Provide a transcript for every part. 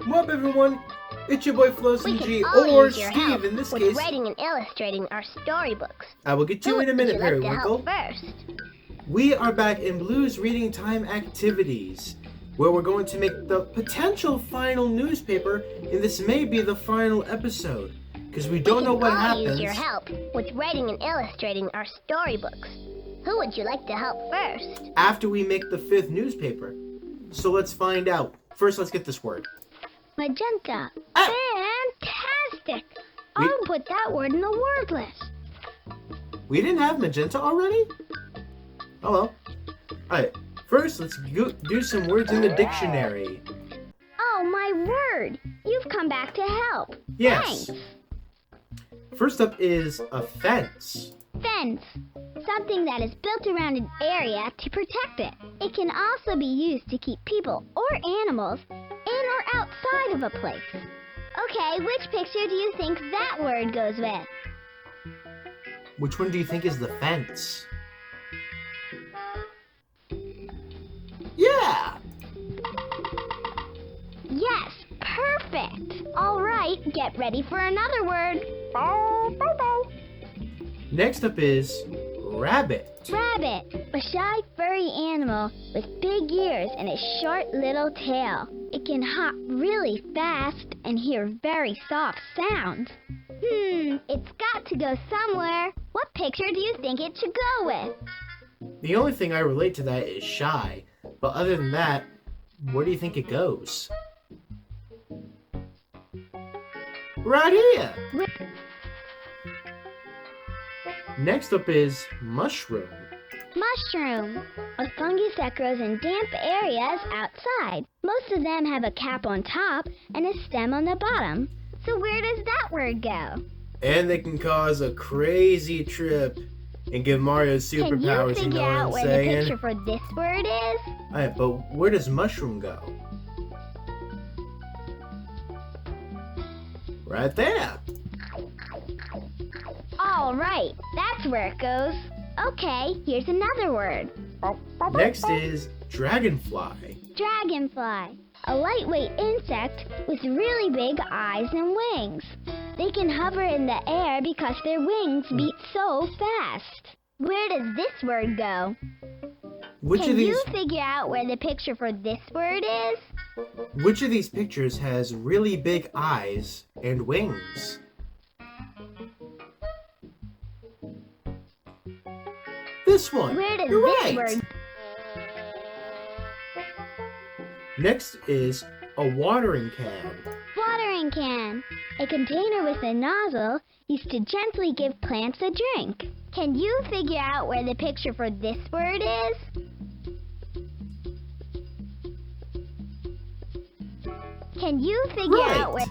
What up, everyone? It's your boy Floz We and can G, all or use your Steve help in this with case. writing and illustrating our storybooks. I will get to you in a minute, Who would you like to Periwinkle. help first? We are back in Blue's Reading Time Activities, where we're going to make the potential final newspaper, and this may be the final episode, because we don't know what all happens. Use your help with writing and illustrating our storybooks. Who would you like to help first? After we make the 5th newspaper. So let's find out. First, let's get this word. Magenta. Fantastic! We- I'll put that word in the word list. We didn't have magenta already? Oh well. Alright, first let's do some words in the dictionary. Oh, my word! You've come back to help. Yes. Thanks. First up is a fence. Fence. Something that is built around an area to protect it. It can also be used to keep people or animals in or outside of a place. Okay, which picture do you think that word goes with? Which one do you think is the fence? Yeah! Yes, perfect. All right, get ready for another word. Bow, bow, bow. Next up is rabbit. Rabbit, a shy furry animal with big ears and a short little tail. It can hop really fast and hear very soft sounds. It's got to go somewhere. What picture do you think it should go with? The only thing I relate to that is shy, but other than that, where do you think it goes? Right here! Next up is mushroom. Mushroom, a fungus that grows in damp areas outside. Most of them have a cap on top and a stem on the bottom. So where does that word go? And they can cause a crazy trip and give Mario Can you superpowers, figure know out what I'm where the saying? picture for this word is? Alright, but where does mushroom go? Right there. All right, that's where it goes. Okay, here's another word. Next is dragonfly. Dragonfly, a lightweight insect with really big eyes and wings. They can hover in the air because their wings beat so fast. Where does this word go? Which Can of these you figure out where the picture for this word is? which of these pictures has really big eyes and wings? This one. Where does You're this right. word? Next is a watering can. Watering can, a container with a nozzle used to gently give plants a drink. Can you figure out where the picture for this word is? Can you figure out where...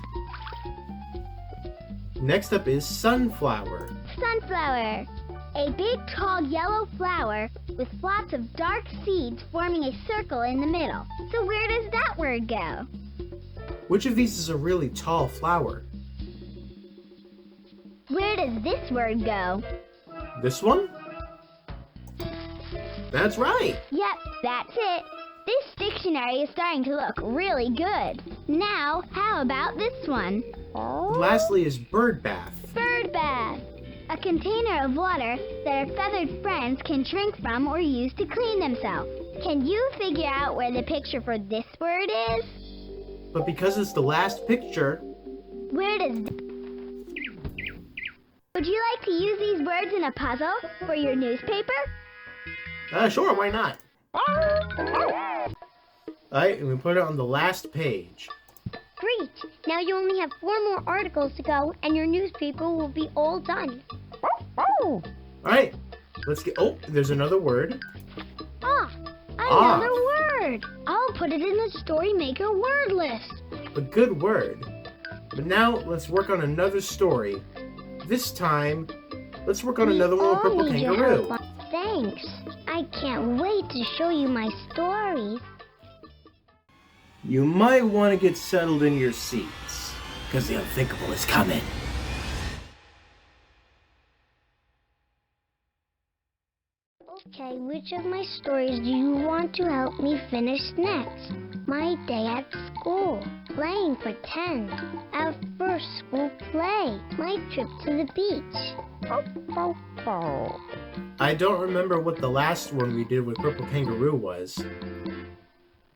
Next up is sunflower. Sunflower, a big tall yellow flower with lots of dark seeds forming a circle in the middle. So where does that word go? Which of these is a really tall flower? Where does this word go? This one? That's right. Yep, that's it. This dictionary is starting to look really good. Now, how about this one? And lastly is bird bath. Bird bath, a container of water that our feathered friends can drink from or use to clean themselves. Can you figure out where the picture for this word is? But because it's the last picture, Where does... Would you like to use these words in a puzzle for your newspaper? sure, why not? Alright, and we put it on the last page. Great. Now you only have 4 more articles to go and your newspaper will be all done. Alright, let's get... Oh, there's another word. Another word. I'll put it in the Story Maker word list. A good word. But now, let's work on another story. This time, let's work on another one with Purple Kangaroo. Thanks. I can't wait to show you my stories. You might want to get settled in your seats, because the unthinkable is coming. Okay, which of my stories do you want to help me finish next? My day at school. playing pretend. Our first school play. My trip to the beach. I don't remember what the last one we did with Purple Kangaroo was.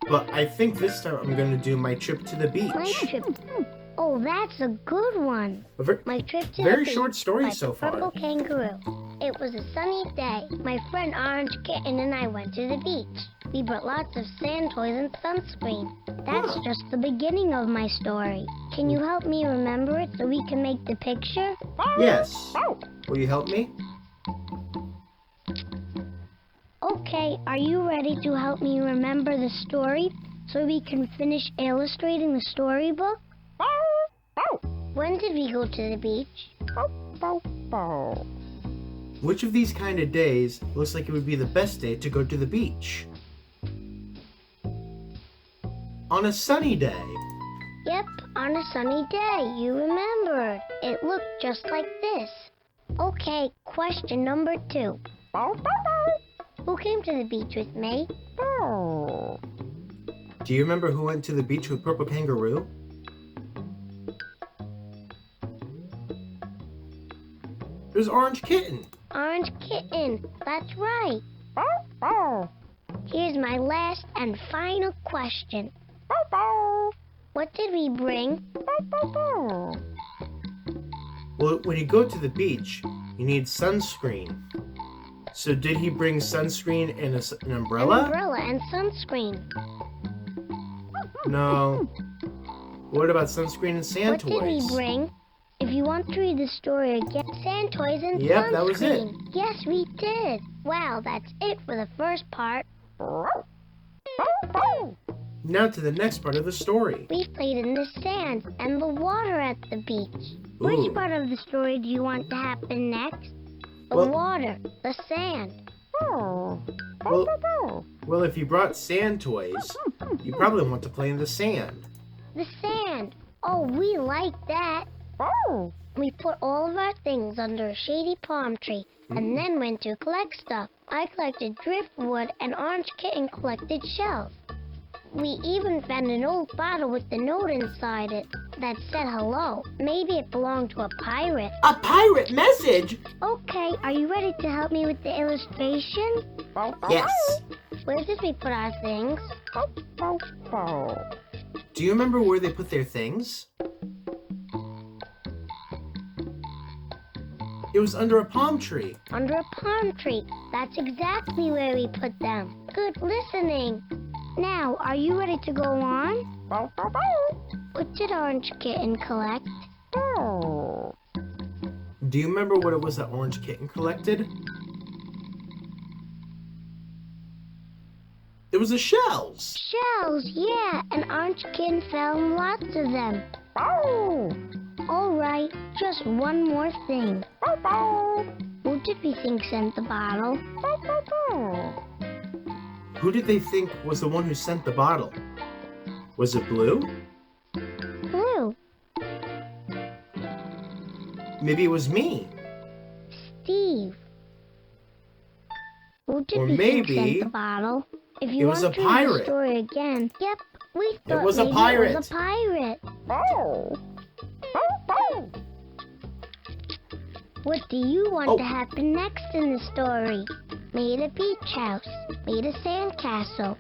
But I think this time I'm going to do my trip to the beach. My trip. Oh, that's a good one. My trip to the very beach short story by so far. Purple Kangaroo. It was a sunny day. My friend Orange Kitten and I went to the beach. We brought lots of sand toys and sunscreen. That's just the beginning of my story. Can you help me remember it so we can make the picture? Yes. Will you help me? Okay, are you ready to help me remember the story so we can finish illustrating the storybook? When did we go to the beach? Which of these kind of days looks like it would be the best day to go to the beach? On a sunny day. Yep, on a sunny day. You remembered. It looked just like this. Okay, question number 2. Who came to the beach with me? Do you remember who went to the beach with Purple Kangaroo? It was Orange Kitten. Orange Kitten. That's right. Here's my last and final question. What did we bring? Well, when you go to the beach, you need sunscreen. So did he bring sunscreen and an umbrella? An umbrella and sunscreen. No. What about sunscreen and sand toys? What did we bring? If you want to read the story again, sand toys and sunscreen. Yep, that was it. Yes, we did. Wow, that's it for the first part. Now to the next part of the story. We played in the sand and the water at the beach. Ooh. Which part of the story do you want to happen next? The Well- water, the sand. Well, if you brought sand toys, you probably want to play in the sand. The sand. Oh, we like that. We put all of our things under a shady palm tree and then went to collect stuff. I collected driftwood and Orange Kitten collected shells. We even found an old bottle with the note inside it that said hello. Maybe it belonged to a pirate. A pirate message? Okay, are you ready to help me with the illustration? Yes. Where did we put our things? Do you remember where they put their things? It was under a palm tree. Under a palm tree. That's exactly where we put them. Good listening. Now, are you ready to go on? What did Orange Kitten collect? Do you remember what it was that Orange Kitten collected? It was the shells. Shells, yeah, and Orange Kitten found lots of them. All right, just one more thing. Who did we think sent the bottle? Who did they think was the one who sent the bottle? Was it Blue? Blue. Maybe it was me. Steve. Who did Or we think maybe sent the bottle? If you it was want a to read the pirate. story again, yep, we thought was a maybe pirate. it was a pirate. What do you want to happen next in the story? Made a beach house. Made a sandcastle.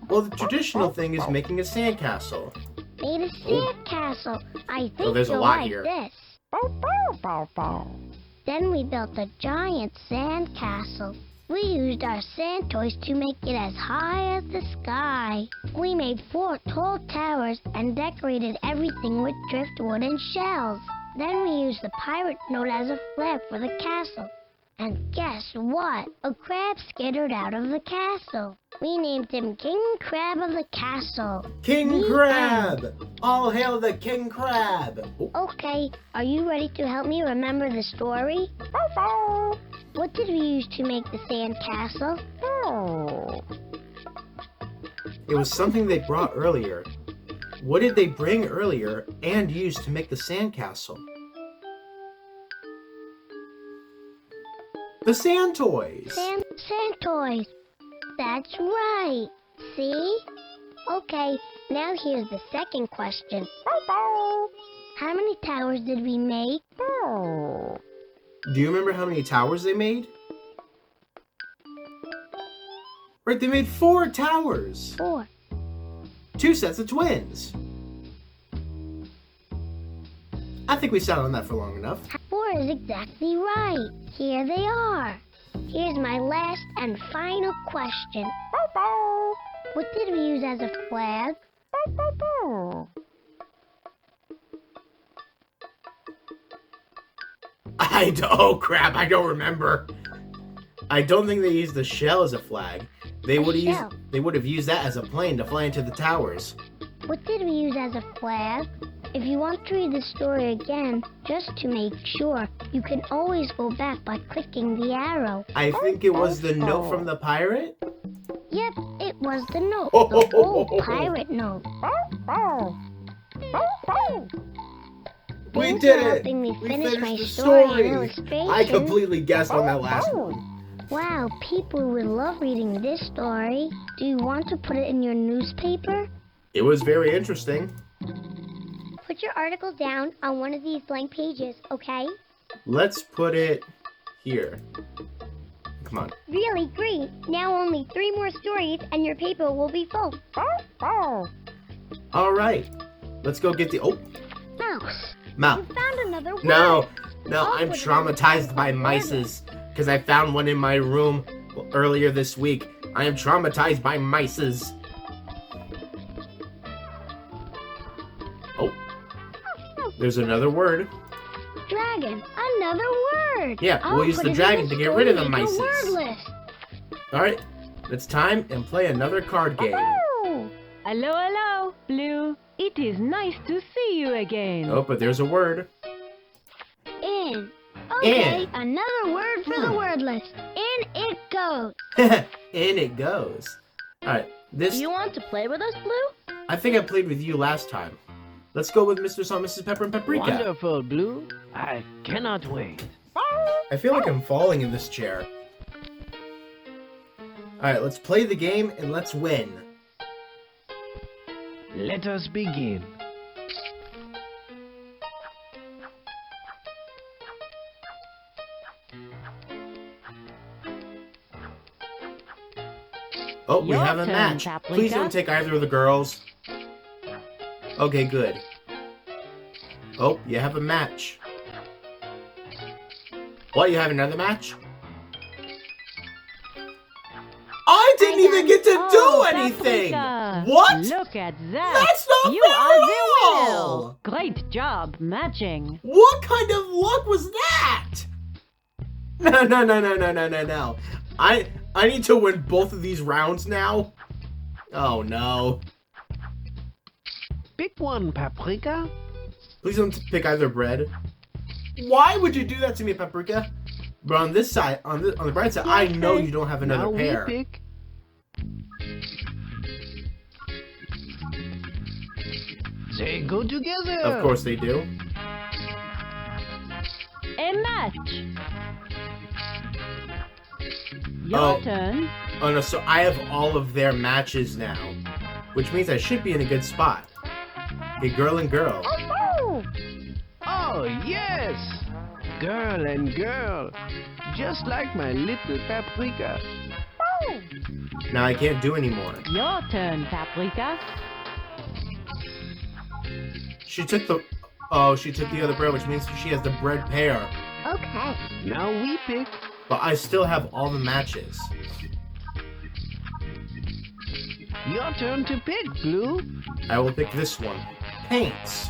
Well, the traditional thing is making a sandcastle. Made a sandcastle. I think there's a you'll lot like here. this. Then we built a giant sandcastle. We used our sand toys to make it as high as the sky. We made 4 tall towers and decorated everything with driftwood and shells. Then we used the pirate note as a flag for the castle. And guess what? A crab skittered out of the castle. We named him King Crab of the Castle. King The Crab! All hail the King Crab! Oh, Okay, are you ready to help me remember the story? What did we use to make the sand castle? it was something they brought earlier. What did they bring earlier and use to make the sandcastle? The sand toys! Sand toys. That's right. See? Okay, now here's the second question. How many towers did we make? Do you remember how many towers they made? Right, they made 4 towers. 4. 2 sets of twins. I think we sat on that for long enough. 4 is exactly right. Here they are. Here's my last and final question. What did we use as a flag? Oh crap, I don't remember. I don't think they used the shell as a flag. They would have used that as a plane to fly into the towers. What did we use as a flag? If you want to read the story again, just to make sure, you can always go back by clicking the arrow. I think it was the note from the pirate. Yep, it was the note. The old pirate note. We Thanks did for it! helping me We finish my finished the story and story! illustration. I completely guessed on that last one. Wow, people would love reading this story. Do you want to put it in your newspaper? It was very interesting. Put your article down on one of these blank pages, okay? Let's put it here. Come on. Really great. Now only 3 more stories and your paper will be full. All right. Let's go get the... Oh, Mouse. mouse. You found another word. No, Oh, I'm but traumatized by mices because I found one in my room earlier this week. I am traumatized by mices. Oh, there's another word. Dragon. Another word. Yeah, we'll use the dragon to get rid of the mices. Word list. All right, it's time and play another card game. Hello, hello, Blue. It is nice to see you again. Oh, but there's a word. In. Okay, In. another word for the word list. In it goes. In it goes. All right, this... You want to play with us, Blue? I think I played with you last time. Let's go with Mr. Salt, Mrs. Pepper, and Paprika. Wonderful, Blue. I cannot wait. I feel like I'm falling in this chair. Alright, let's play the game and let's win. Let us begin. Oh, we Your have a turn, match. Paprika. Please don't take either of the girls. Okay, good. Oh, you have a match. What, you have another match? I didn't even get to do anything! Paprika. What? Look at that. That's not You fair are at the winner. all! Great job matching. What kind of luck was that? No. I need to win both of these rounds now. Oh no. Pick one, Paprika. Please don't pick either bread. Why would you do that to me, Paprika? But on this side, on the bright side, I know you don't have another now pair. we pick. They go together. Of course they do. A match. Your Oh. turn. Oh no, so I have all of their matches now, which means I should be in a good spot. Okay, girl and girl. Oh, yes. Girl and girl. Just like my little Paprika. Now I can't do anymore. Your turn, Paprika. She took the... Oh, she took the other bread, which means she has the bread pair. Okay. Now we pick. But I still have all the matches. Your turn to pick, Blue. I will pick this one. Paints.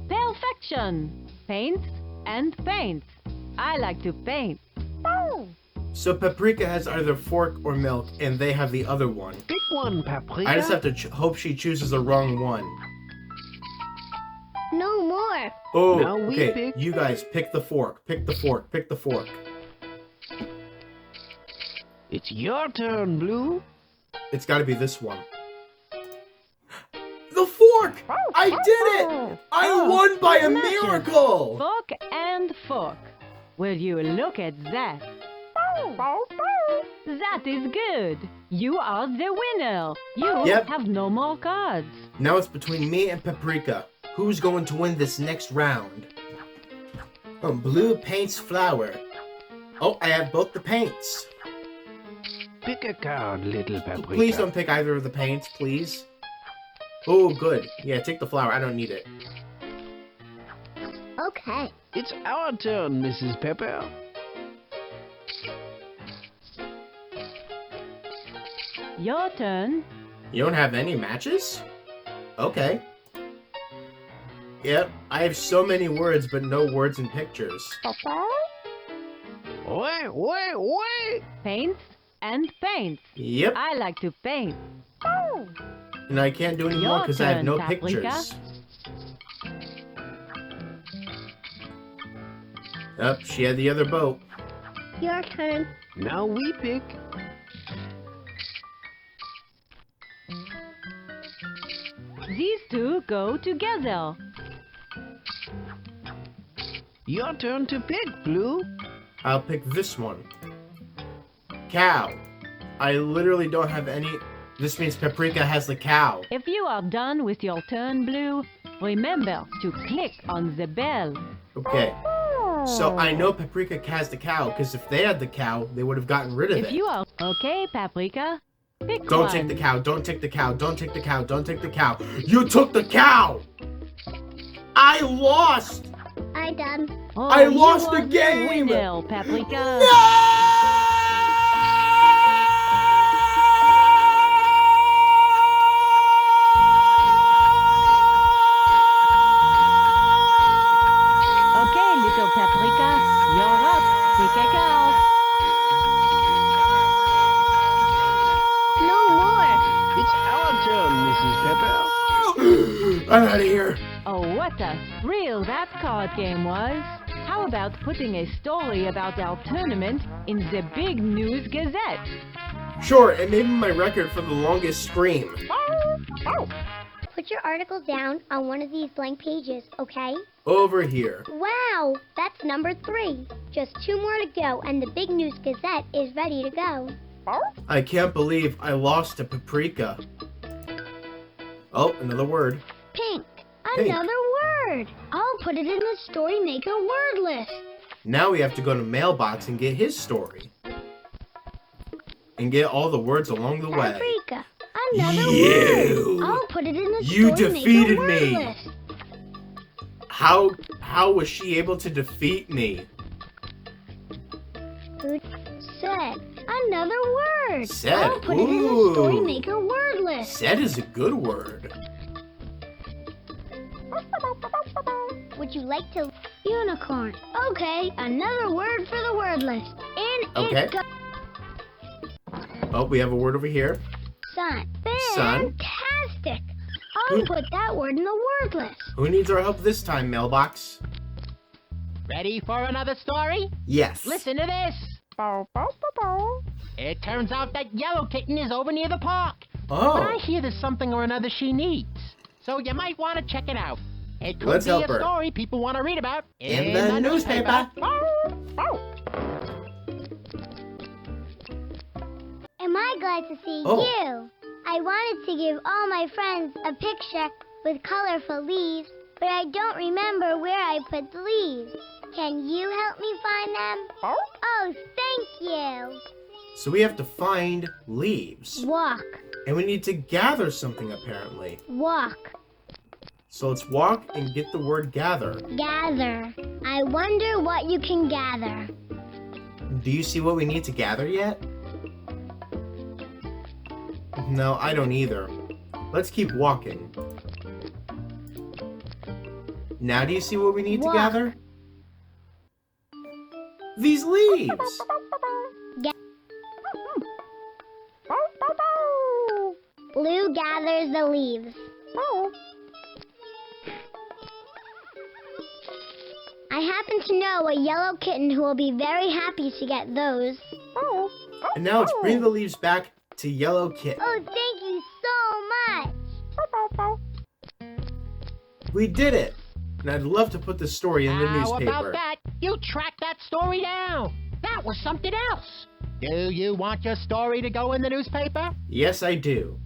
Perfection. Paints and paints. I like to paint. So Paprika has either fork or milk, and they have the other one. Pick one, Paprika. I just have to hope she chooses the wrong one. No more. Oh, Now we okay. pick. You guys, pick the fork. Pick the fork. Pick the fork. It's your turn, Blue. It's got to be this one. The fork! I did it! I won by a matches. miracle! Fork and fork. Will you look at that? That is good. You are the winner. You Yep. have no more cards. Now it's between me and Paprika. Who's going to win this next round? Oh, Blue paints flower. Oh, I have both the paints. Pick a card, little Paprika. Please don't pick either of the paints, please. Oh, good. Yeah, take the flower. I don't need it. Okay. It's our turn, Mrs. Pepper. Your turn. You don't have any matches? Okay. Yep, I have so many words, but no words and pictures. Wait. Paints and paints. Yep, I like to paint. and I can't do any more Your because I have turn, no Paprika. pictures. Up, she had the other boat. Your turn. Now we pick. These two go together. Your turn to pick, Blue. I'll pick this one. Cow. I literally don't have any. This means Paprika has the cow. If you are done with your turn, Blue, remember to click on the bell. Okay. So I know Paprika has the cow, because if they had the cow, they would have gotten rid of If it. you are okay, Paprika, pick Don't one. take the cow, don't take the cow, don't take the cow, don't take the cow. You took the cow! I lost! I done. Oh, I you lost the are game! winner, Paprika. Okay, little Paprika, you're up. Pick a card. No more. It's our turn, Mrs. Pepper. I'm out of here. Oh, what a thrill that card game was. How about putting a story about our tournament in the Big News Gazette? Sure, it may be my record for the longest scream. Put your article down on one of these blank pages, okay? Over here. Wow, that's number 3. Just 2 more to go, and the Big News Gazette is ready to go. I can't believe I lost to Paprika. Oh, another word. Pink. Pink. Another word. I'll put it in the Story Maker word list. Now we have to go to Mailbox and get his story. And get all the words along the way. Paprika. Another You. word. I'll put it in the You Story defeated Maker me. word list. How was she able to defeat me? Who said? Another word. Said. I'll put it in the Ooh. Story Maker word list. Said is a good word. Would you like to? Unicorn. Okay, another word for the word list. And Okay. it's Oh, we have a word over here. sun. Sun. Fantastic. I'll put that word in the word list. Who needs our help this time, Mailbox? Ready for another story? Yes. Listen to this. It turns out that Yellow Kitten is over near the park. But I Oh, hear there's something or another she needs. So you might want to check it out. It could Let's be help a her. story people want to read about In the newspaper. Am I glad to see Oh. you? I wanted to give all my friends a picture with colorful leaves, but I don't remember where I put the leaves. Can you help me find them? Oh, thank you. so we have to find leaves. Walk, And we need to gather something, apparently. walk, So let's walk and get the word gather. gather. I wonder what you can gather. Do you see what we need to gather yet? No, I don't either. Let's keep walking. Now do you see what we need Walk. to gather? These leaves! Blue gathers the leaves. I happen to know a yellow kitten who will be very happy to get those. And now let's bring the leaves back to Yellow Kitten. Oh, thank you so much. We did it! And I'd love to put this story in the How newspaper. about that? You tracked that story down. That was something else. Do you want your story to go in the newspaper? Yes, I do.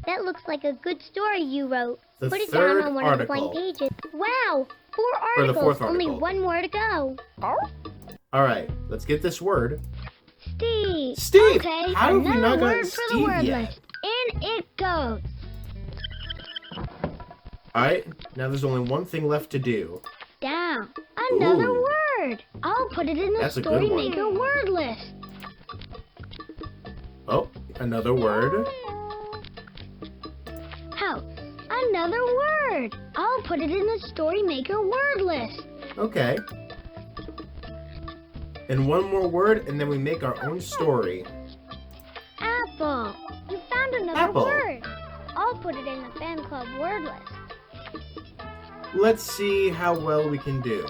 That looks like a good story you wrote. The Put it third down on one article. of the blank pages. Wow! 4 Or the articles. fourth Only article. 1 more to go. Alright, let's get this word. Steve. Steve! Okay, How have we another not gotten word for the Steve word yet? list. In it goes. Alright, now there's only one thing left to do. Down. Another Ooh. word. I'll put it in the That's a good Story one. Maker word list. Oh, another word. House. Another word. I'll put it in the Story Maker word list. Okay. And one more word, and then we make our own story. Apple. You found another Apple. word. I'll put it in the fan club word list. Let's see how well we can do.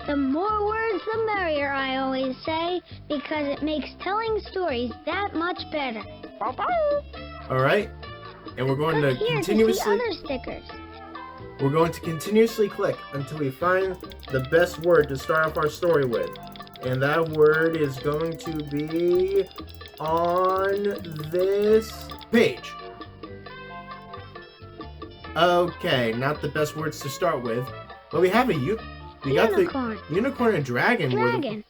The more words, the merrier, I always say, because it makes telling stories that much better. Alright? And we're going Click to here to see continuously other stickers. we're going to continuously click until we find the best word to start off our story with. And that word is going to be on this page. Okay, not the best words to start with, but we have we got Unicorn. the unicorn and dragon. Dragon.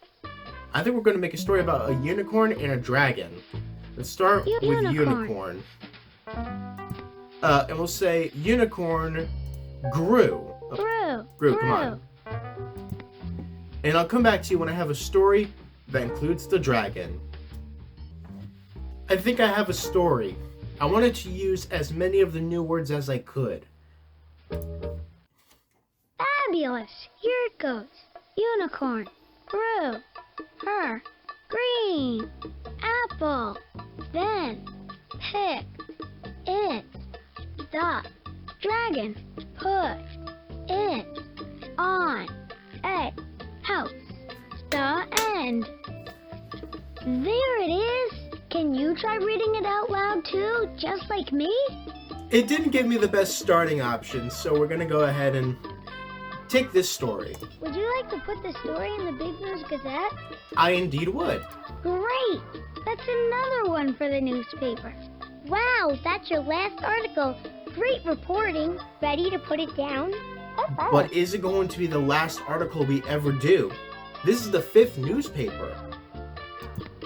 I think we're going to make a story about a unicorn and a dragon. Let's start with Unicorn. unicorn. And we'll say unicorn grew. Grew. Come on. And I'll come back to you when I have a story that includes the dragon. I think I have a story. I wanted to use as many of the new words as I could. Fabulous. Here it goes. Unicorn. Grew. Her. Green. Apple. Then. Pick. It. The. Dragon. Put. It. On. A. House. The end. There it is. Can you try reading it out loud too, just like me? It didn't give me the best starting options, so we're gonna go ahead and take this story. Would you like to put the story in the Big News Gazette? I indeed would. Great! That's another one for the newspaper. Wow, that's your last article. Great reporting. Ready to put it down? But is it going to be the last article we ever do? This is the 5th newspaper.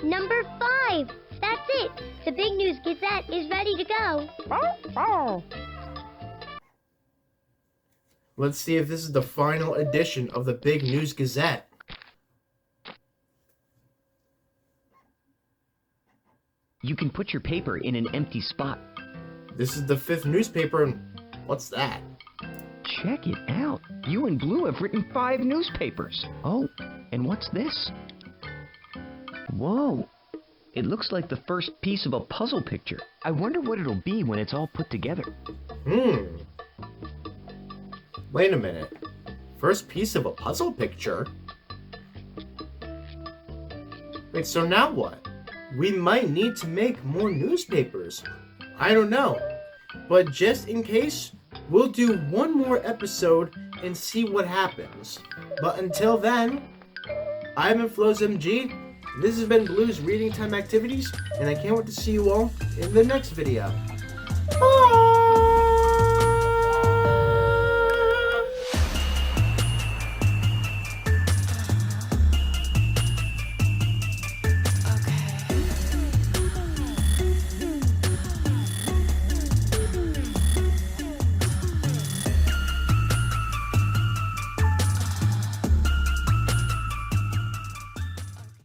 Number 5. That's it. The Big News Gazette is ready to go. Let's see if this is the final edition of the Big News Gazette. You can put your paper in an empty spot. This is the 5th newspaper, and what's that? Check it out. You and Blue have written 5 newspapers. Oh, and what's this? Whoa. It looks like the first piece of a puzzle picture. I wonder what it'll be when it's all put together. Wait a minute. First piece of a puzzle picture? Wait, so now what? We might need to make more newspapers. I don't know. But just in case, we'll do one more episode and see what happens. But until then, I've been Floz MG. This has been Blue's Reading Time Activities, and I can't wait to see you all in the next video. Bye!